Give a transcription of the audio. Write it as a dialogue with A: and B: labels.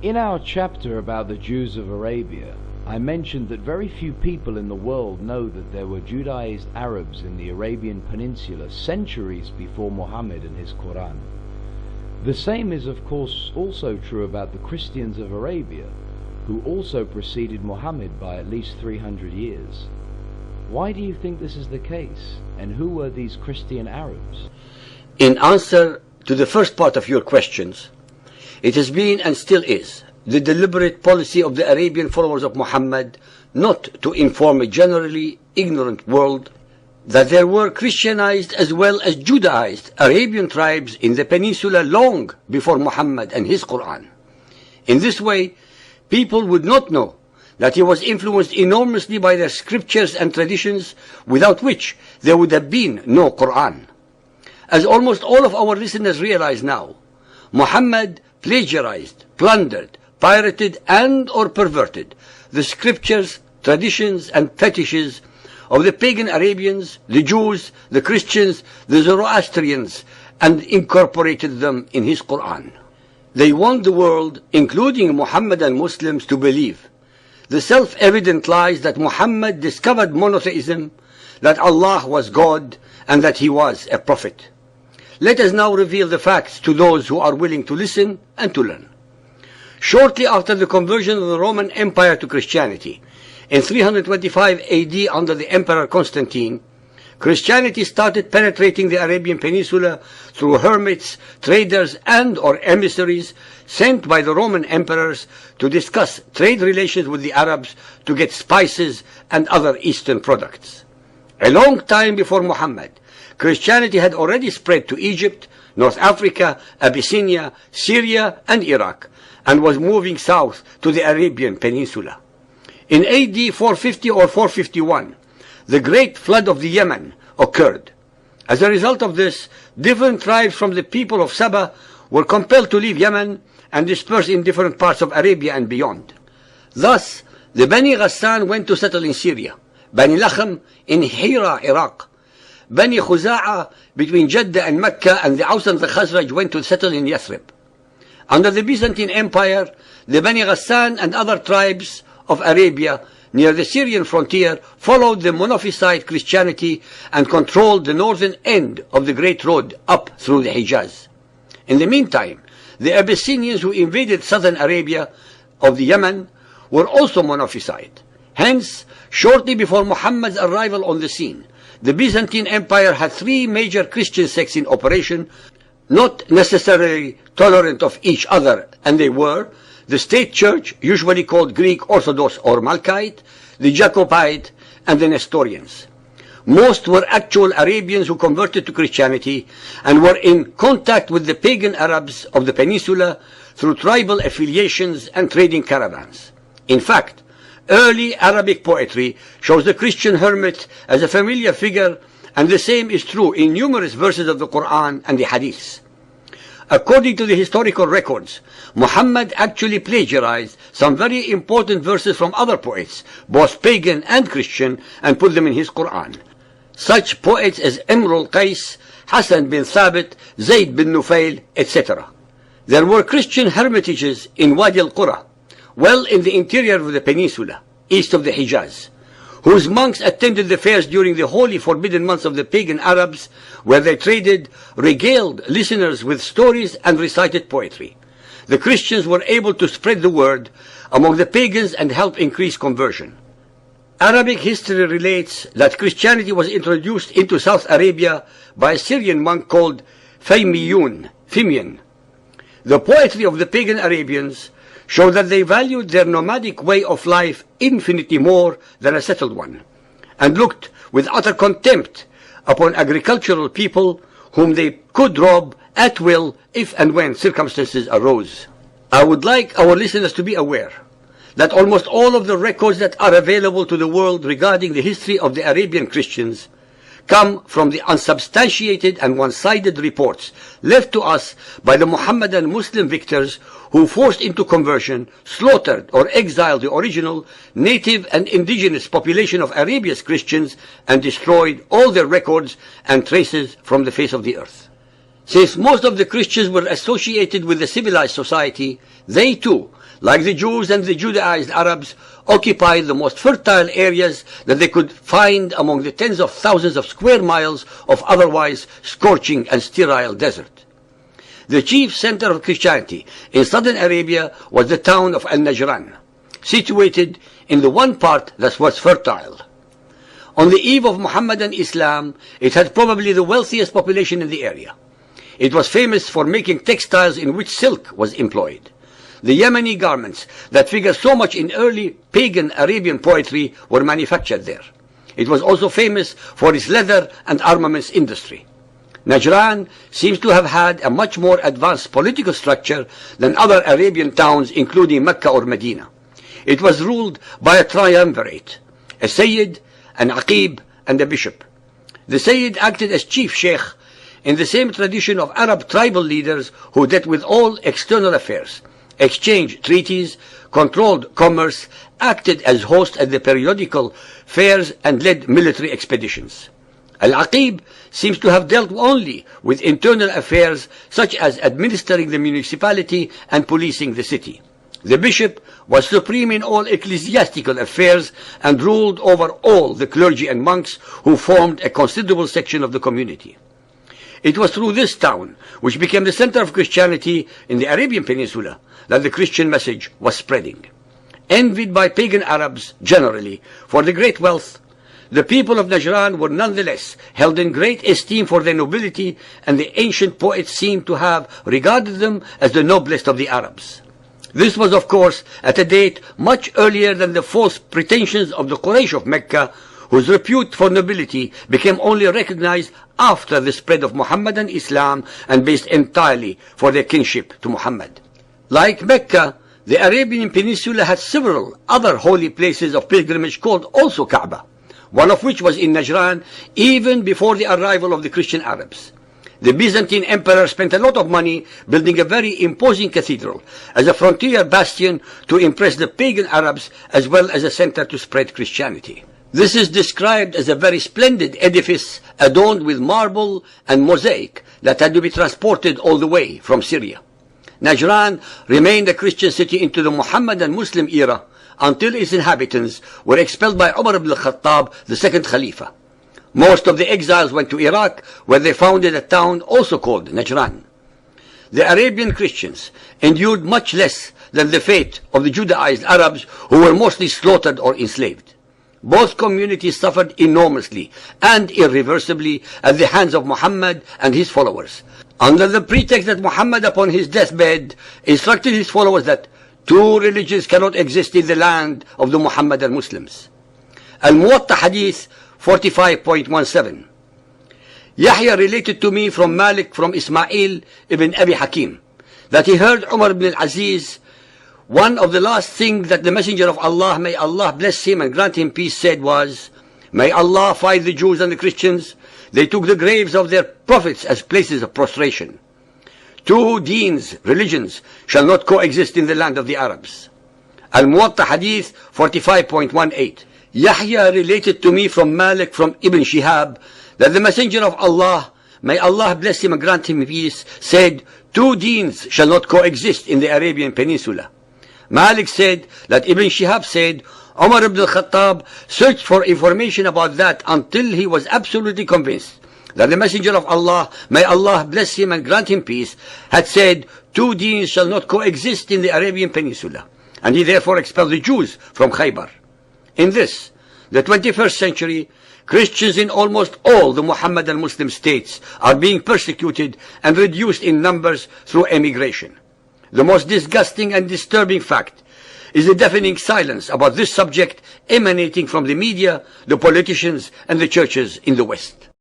A: In our chapter about the Jews of Arabia, I mentioned that very few people in the world know that there were Judaized Arabs in the Arabian Peninsula centuries before Muhammad and his Qur'an. The same is of course also true about the Christians of Arabia, who also preceded Muhammad by at least 300 years. Why do you think this is the case, and who were these Christian Arabs?
B: In answer to the first part of your questions, it has been and still is the deliberate policy of the Arabian followers of Muhammad not to inform a generally ignorant world that there were Christianized as well as Judaized Arabian tribes in the peninsula long before Muhammad and his Qur'an. In this way, people would not know that he was influenced enormously by their scriptures and traditions, without which there would have been no Qur'an. As almost all of our listeners realize now, Muhammad plagiarized, plundered, pirated and or perverted the scriptures, traditions and fetishes of the pagan Arabians, the Jews, the Christians, the Zoroastrians, and incorporated them in his Qur'an. They want the world, including Muhammadan Muslims, to believe the self-evident lies that Muhammad discovered monotheism, that Allah was God, and that he was a prophet. Let us now reveal the facts to those who are willing to listen and to learn. Shortly after the conversion of the Roman Empire to Christianity, in 325 AD under the Emperor Constantine, Christianity started penetrating the Arabian Peninsula through hermits, traders and or emissaries sent by the Roman emperors to discuss trade relations with the Arabs to get spices and other Eastern products. A long time before Muhammad, Christianity had already spread to Egypt, North Africa, Abyssinia, Syria and Iraq, and was moving south to the Arabian Peninsula. In AD 450 or 451, the Great Flood of the Yemen occurred. As a result of this, different tribes from the people of Saba were compelled to leave Yemen and disperse in different parts of Arabia and beyond. Thus, the Bani Ghassan went to settle in Syria, Bani Lakhm in Hira, Iraq, Bani Khuza'a between Jeddah and Mecca, and the Aus and the Khazraj went to settle in Yathrib. Under the Byzantine Empire, the Bani Ghassan and other tribes of Arabia near the Syrian frontier followed the Monophysite Christianity and controlled the northern end of the Great Road up through the Hijaz. In the meantime, the Abyssinians who invaded southern Arabia of the Yemen were also Monophysite. Hence, shortly before Muhammad's arrival on the scene, the Byzantine Empire had three major Christian sects in operation, not necessarily tolerant of each other, and they were the State Church, usually called Greek Orthodox or Malkite, the Jacobite, and the Nestorians. Most were actual Arabians who converted to Christianity and were in contact with the pagan Arabs of the peninsula through tribal affiliations and trading caravans. In fact, early Arabic poetry shows the Christian hermit as a familiar figure, and the same is true in numerous verses of the Qur'an and the Hadiths. According to the historical records, Muhammad actually plagiarized some very important verses from other poets, both pagan and Christian, and put them in his Qur'an. Such poets as Imrul Qais, Hassan bin Thabit, Zayd bin Nufail, etc. There were Christian hermitages in Wadi al-Qura, well in the interior of the peninsula, east of the Hijaz, whose monks attended the fairs during the holy forbidden months of the pagan Arabs, where they traded, regaled listeners with stories and recited poetry. The Christians were able to spread the word among the pagans and help increase conversion. Arabic history relates that Christianity was introduced into South Arabia by a Syrian monk called Phimian. The poetry of the pagan Arabians show that they valued their nomadic way of life infinitely more than a settled one, and looked with utter contempt upon agricultural people whom they could rob at will if and when circumstances arose. I would like our listeners to be aware that almost all of the records that are available to the world regarding the history of the Arabian Christians come from the unsubstantiated and one-sided reports left to us by the Muhammadan Muslim victors who forced into conversion, slaughtered or exiled the original native and indigenous population of Arabia's Christians and destroyed all their records and traces from the face of the earth. Since most of the Christians were associated with the civilized society, they too like the Jews and the Judaized Arabs, occupied the most fertile areas that they could find among the tens of thousands of square miles of otherwise scorching and sterile desert. The chief center of Christianity in southern Arabia was the town of Al-Najran, situated in the one part that was fertile. On the eve of Muhammadan Islam, it had probably the wealthiest population in the area. It was famous for making textiles in which silk was employed. The Yemeni garments that figure so much in early pagan Arabian poetry were manufactured there. It was also famous for its leather and armaments industry. Najran seems to have had a much more advanced political structure than other Arabian towns, including Mecca or Medina. It was ruled by a triumvirate, a Sayyid, an Aqib, and a bishop. The Sayyid acted as chief sheikh in the same tradition of Arab tribal leaders who dealt with all external affairs, exchanged treaties, controlled commerce, acted as host at the periodical fairs, and led military expeditions. Al-Aqib seems to have dealt only with internal affairs such as administering the municipality and policing the city. The bishop was supreme in all ecclesiastical affairs and ruled over all the clergy and monks who formed a considerable section of the community. It was through this town, which became the center of Christianity in the Arabian Peninsula, that the Christian message was spreading. Envied by pagan Arabs generally for the great wealth, the people of Najran were nonetheless held in great esteem for their nobility, and the ancient poets seem to have regarded them as the noblest of the Arabs. This was, of course, at a date much earlier than the false pretensions of the Quraysh of Mecca, whose repute for nobility became only recognized after the spread of Muhammadan Islam and based entirely for their kinship to Muhammad. Like Mecca, the Arabian Peninsula had several other holy places of pilgrimage called also Kaaba, one of which was in Najran even before the arrival of the Christian Arabs. The Byzantine emperor spent a lot of money building a very imposing cathedral as a frontier bastion to impress the pagan Arabs as well as a center to spread Christianity. This is described as a very splendid edifice adorned with marble and mosaic that had to be transported all the way from Syria. Najran remained a Christian city into the Muhammadan Muslim era until its inhabitants were expelled by Umar ibn al-Khattab, the second Khalifa. Most of the exiles went to Iraq, where they founded a town also called Najran. The Arabian Christians endured much less than the fate of the Judaized Arabs, who were mostly slaughtered or enslaved. Both communities suffered enormously and irreversibly at the hands of Muhammad and his followers, under the pretext that Muhammad upon his deathbed instructed his followers that two religions cannot exist in the land of the Muhammadan Muslims. Al-Muwatta Hadith 45.17. Yahya related to me from Malik from Ismail ibn Abi Hakim that he heard Umar ibn al-Aziz, one of the last things that the Messenger of Allah, may Allah bless him and grant him peace, said was, "May Allah fight the Jews and the Christians. They took the graves of their prophets as places of prostration. Two deens, religions, shall not coexist in the land of the Arabs." Al-Muwatta Hadith 45.18. Yahya related to me from Malik from Ibn Shihab that the Messenger of Allah, may Allah bless him and grant him peace, said, "Two deens shall not coexist in the Arabian Peninsula." Malik said that Ibn Shihab said, Umar ibn al-Khattab searched for information about that until he was absolutely convinced that the Messenger of Allah, may Allah bless him and grant him peace, had said, "Two deens shall not coexist in the Arabian Peninsula," and he therefore expelled the Jews from Khaybar. In this, the 21st century, Christians in almost all the Muhammadan Muslim states are being persecuted and reduced in numbers through emigration. The most disgusting and disturbing fact is the deafening silence about this subject emanating from the media, the politicians, and the churches in the West.